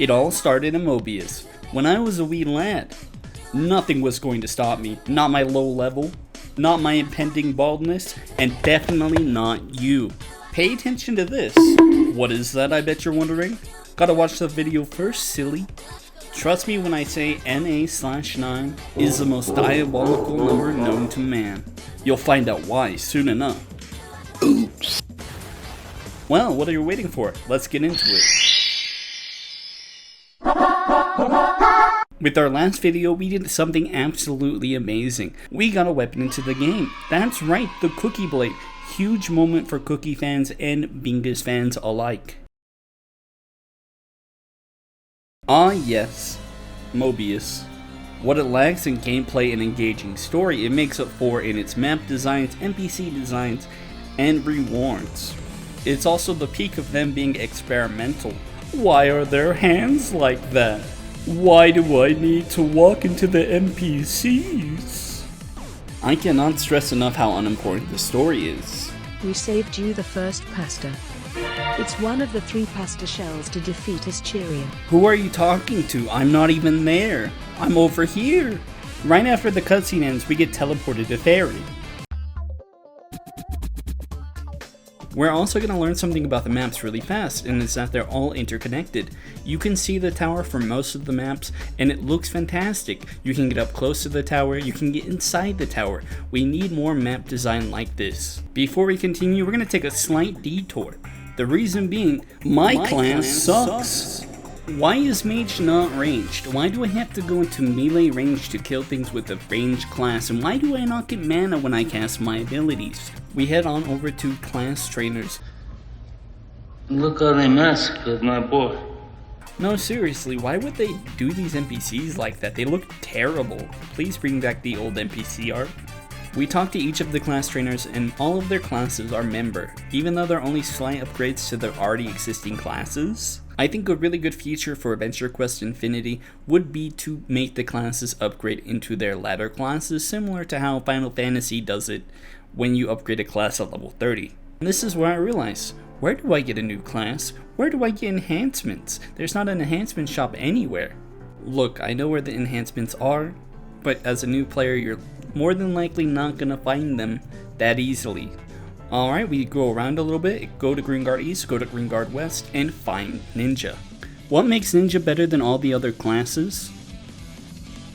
It all started in Mobius, when I was a wee lad. Nothing was going to stop me, not my low level, not my impending baldness, and definitely not you. Pay attention to this. What is that, I bet you're wondering? Gotta watch the video first, silly. Trust me when I say NA/9 is the most diabolical number known to man. You'll find out why soon enough. Oops. Well, what are you waiting for? Let's get into it. With our last video, we did something absolutely amazing. We got a weapon into the game. That's right, the Cookie Blade. Huge moment for Cookie fans and Bingus fans alike. Ah yes, Mobius. What it lacks in gameplay and engaging story, it makes up for in its map designs, NPC designs, and rewards. It's also the peak of them being experimental. Why are their hands like that? Why do I need to walk into the NPCs? I cannot stress enough how unimportant the story is. We saved you the first pasta. It's one of the 3 pasta shells to defeat Asteria. Who are you talking to? I'm not even there. I'm over here. Right after the cutscene ends, we get teleported to Fairy. We're also going to learn something about the maps really fast, and it's that they're all interconnected. You can see the tower for most of the maps, and it looks fantastic. You can get up close to the tower, you can get inside the tower. We need more map design like this. Before we continue, we're going to take a slight detour. The reason being, my class sucks. Why is Mage not ranged? Why do I have to go into melee range to kill things with a ranged class? And why do I not get mana when I cast my abilities? We head on over to class trainers. Look how they massacred my boy. No, seriously, why would they do these NPCs like that? They look terrible. Please bring back the old NPC art. We talk to each of the class trainers and all of their classes are member, even though they're only slight upgrades to their already existing classes. I think a really good feature for Adventurequest Infinity would be to make the classes upgrade into their ladder classes, similar to how Final Fantasy does it when you upgrade a class at level 30. And this is where I realized, where do I get a new class? Where do I get enhancements? There's not an enhancement shop anywhere. Look, I know where the enhancements are, but as a new player, you're more than likely not gonna find them that easily. Alright, we go around a little bit, go to Greenguard East, go to Greenguard West, and find Ninja. What makes Ninja better than all the other classes?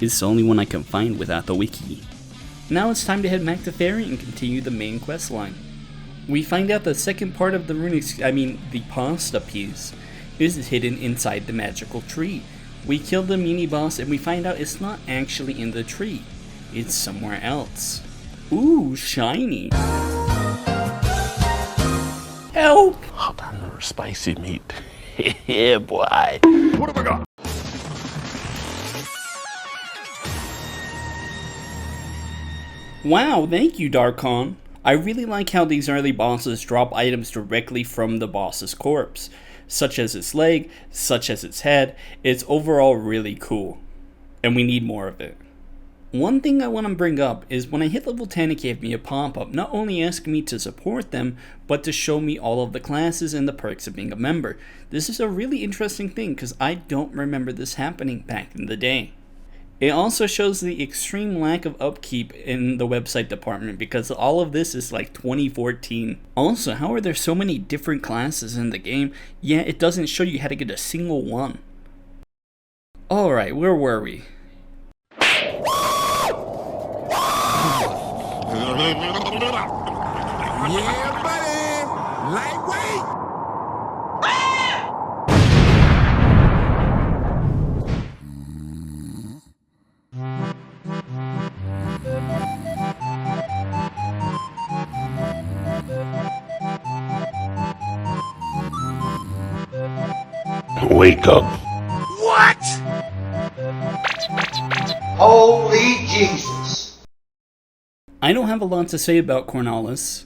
It's the only one I can find without the wiki. Now it's time to head back to Fairy and continue the main quest line. We find out the second part of the the pasta piece is hidden inside the magical tree. We kill the mini boss and we find out it's not actually in the tree. It's somewhere else. Ooh, shiny. Help! Hot and spicy meat. Yeah, boy. What have I got? Wow, thank you, Darkon. I really like how these early bosses drop items directly from the boss's corpse, such as its leg, such as its head. It's overall really cool, and we need more of it. One thing I want to bring up is when I hit level 10, it gave me a pop-up, not only asking me to support them, but to show me all of the classes and the perks of being a member. This is a really interesting thing because I don't remember this happening back in the day. It also shows the extreme lack of upkeep in the website department because all of this is like 2014. Also, how are there so many different classes in the game, yet it doesn't show you how to get a single one? Alright, where were we? Yeah, buddy! Lightweight! Wake up. What? Holy Jesus! I don't have a lot to say about Cornwallis,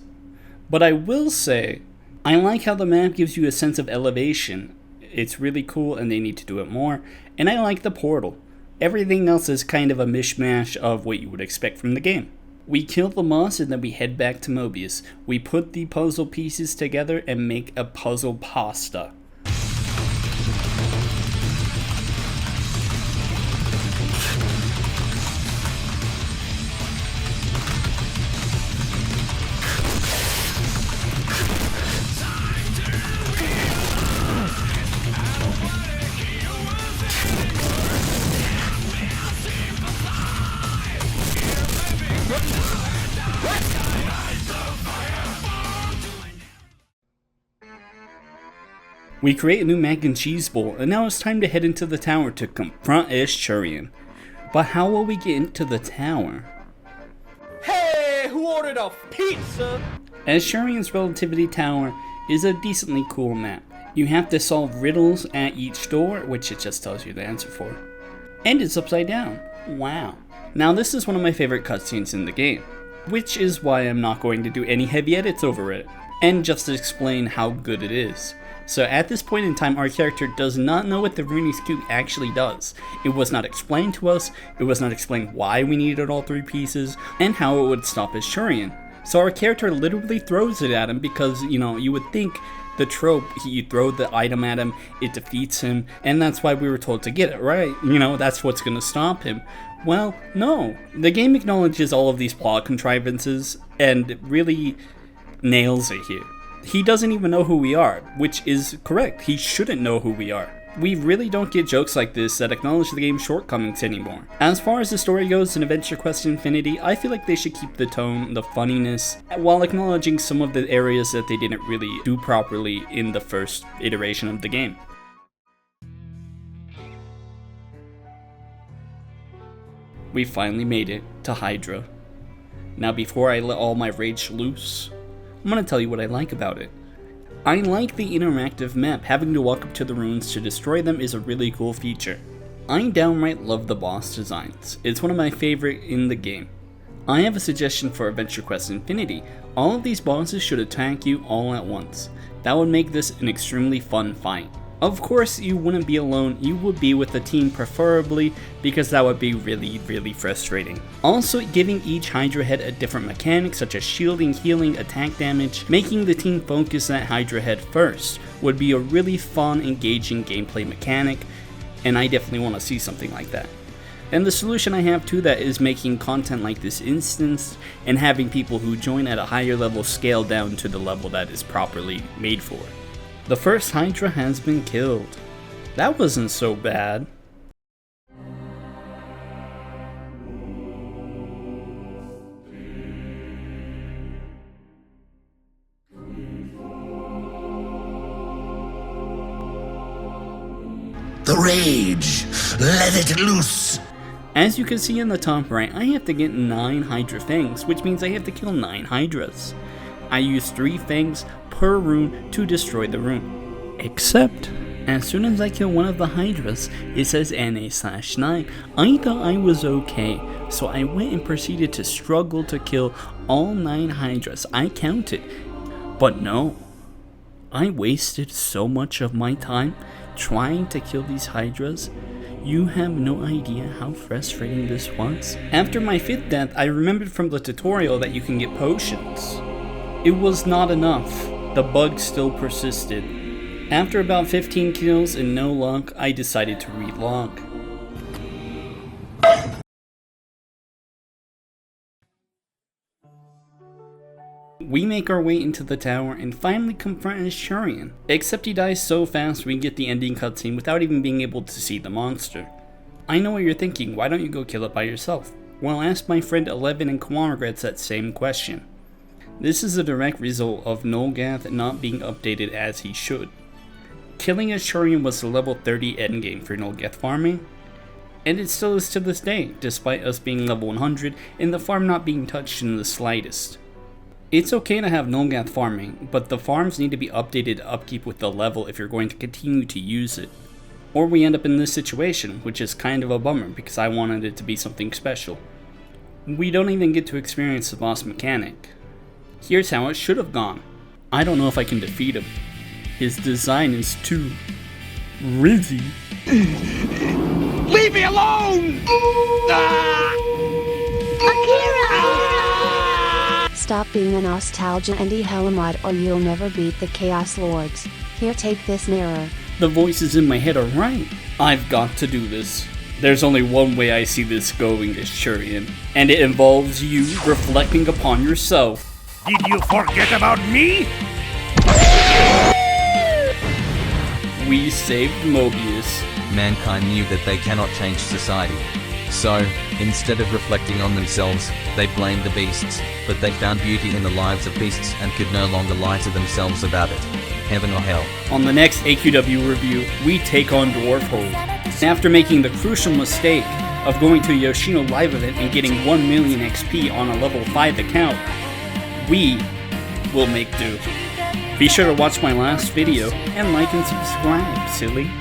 but I will say I like how the map gives you a sense of elevation. It's really cool and they need to do it more, and I like the portal. Everything else is kind of a mishmash of what you would expect from the game. We kill the boss and then we head back to Mobius. We put the puzzle pieces together and make a puzzle pasta. We create a new mac and cheese bowl, and now it's time to head into the tower to confront Ashurian. But how will we get into the tower? Hey, who ordered a pizza? Ashurian's Relativity Tower is a decently cool map. You have to solve riddles at each door, which it just tells you the answer for. And it's upside down. Wow. Now this is one of my favorite cutscenes in the game, which is why I'm not going to do any heavy edits over it, and just to explain how good it is. So at this point in time, our character does not know what the Runi's Cube actually does. It was not explained to us, it was not explained why we needed all 3 pieces, and how it would stop Ashurian. So our character literally throws it at him because, you would think the trope, you throw the item at him, it defeats him, and that's why we were told to get it, right? That's what's gonna stop him. Well, no. The game acknowledges all of these plot contrivances, and really nails it here. He doesn't even know who we are, which is correct. He shouldn't know who we are. We really don't get jokes like this that acknowledge the game's shortcomings anymore. As far as the story goes in Adventurequest Infinity, I feel like they should keep the tone, the funniness, while acknowledging some of the areas that they didn't really do properly in the first iteration of the game. We finally made it to Hydra. Now before I let all my rage loose, I'm gonna tell you what I like about it. I like the interactive map. Having to walk up to the ruins to destroy them is a really cool feature. I downright love the boss designs. It's one of my favorite in the game. I have a suggestion for Adventurequest Infinity. All of these bosses should attack you all at once. That would make this an extremely fun fight. Of course, you wouldn't be alone, you would be with a team preferably, because that would be really frustrating. Also, giving each Hydra head a different mechanic such as shielding, healing, attack damage, making the team focus that Hydra head first would be a really fun, engaging gameplay mechanic, and I definitely want to see something like that. And the solution I have to that is making content like this instanced and having people who join at a higher level scale down to the level that is properly made for. The first Hydra has been killed. That wasn't so bad. The rage, let it loose. As you can see in the top right, I have to get 9 Hydra fangs, which means I have to kill 9 Hydras. I use 3 fangs per rune to destroy the rune. Except, as soon as I kill one of the Hydras, it says NA/9. I thought I was okay, so I went and proceeded to struggle to kill all 9 Hydras. I counted. But no. I wasted so much of my time trying to kill these Hydras. You have no idea how frustrating this was. After my 5th death, I remembered from the tutorial that you can get potions. It was not enough. The bug still persisted. After about 15 kills and no luck, I decided to relog. We make our way into the tower and finally confront Ashurian, except he dies so fast we get the ending cutscene without even being able to see the monster. I know what you're thinking, why don't you go kill it by yourself? Well, ask my friend 11 and Kwan regrets that same question. This is a direct result of Nolgath not being updated as he should. Killing Ashurian was the level 30 endgame for Nolgath farming, and it still is to this day, despite us being level 100 and the farm not being touched in the slightest. It's okay to have Nolgath farming, but the farms need to be updated to upkeep with the level if you're going to continue to use it. Or we end up in this situation, which is kind of a bummer because I wanted it to be something special. We don't even get to experience the boss mechanic. Here's how it should have gone. I don't know if I can defeat him. His design is too rizzy. Leave me alone! Stop being a nostalgia indie Helimod or you'll never beat the Chaos Lords. Here, take this mirror. The voices in my head are right. I've got to do this. There's only one way I see this going, Ashurian, and it involves you reflecting upon yourself. Did you forget about me? We saved Mobius. Mankind knew that they cannot change society. So, instead of reflecting on themselves, they blamed the beasts, but they found beauty in the lives of beasts and could no longer lie to themselves about it. heaven or hell. On the next AQW review, we take on Dwarfhold. After making the crucial mistake of going to a Yoshino live event and getting 1 million XP on a level 5 account, we will make do. Be sure to watch my last video and like and subscribe, silly.